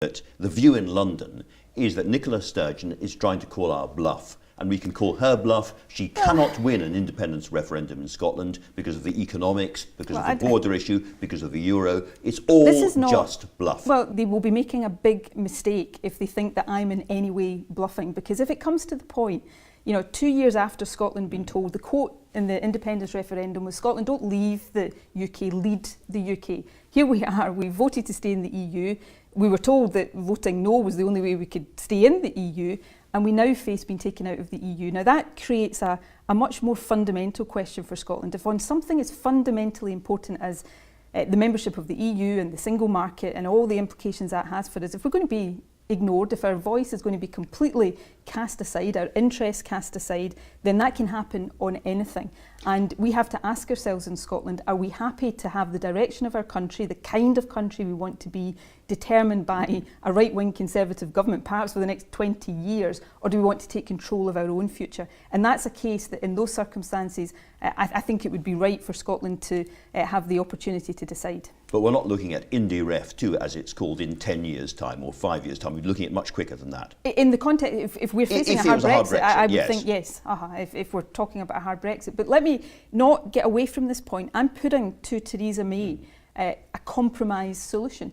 that the view in London is that Nicola Sturgeon is trying to call our bluff. And we can call her bluff. She cannot win an independence referendum in Scotland because of the economics, because of the border issue, because of the euro. It's all just bluff. Well, they will be making a big mistake if they think that I'm in any way bluffing, because if it comes to the point, 2 years after Scotland being told, the quote in the independence referendum was, Scotland, don't leave the UK, lead the UK. Here we are, we voted to stay in the EU. We were told that voting no was the only way we could stay in the EU. And we now face being taken out of the EU. Now that creates a much more fundamental question for Scotland. If on something as fundamentally important as the membership of the EU and the single market and all the implications that has for us, if we're going to be ignored, if our voice is going to be completely cast aside, our interests cast aside, then that can happen on anything. And we have to ask ourselves in Scotland, are we happy to have the direction of our country, the kind of country we want to be, determined by a right-wing Conservative government, perhaps for the next 20 years, or do we want to take control of our own future? And that's a case that in those circumstances, I think it would be right for Scotland to have the opportunity to decide. But we're not looking at Indy Ref 2, as it's called, in 10 years' time or 5 years' time. We're looking at much quicker than that. In the context, if we're facing a hard Brexit, I would think yes, if we're talking about a hard Brexit. But let me not get away from this point. I'm putting to Theresa May a compromise solution.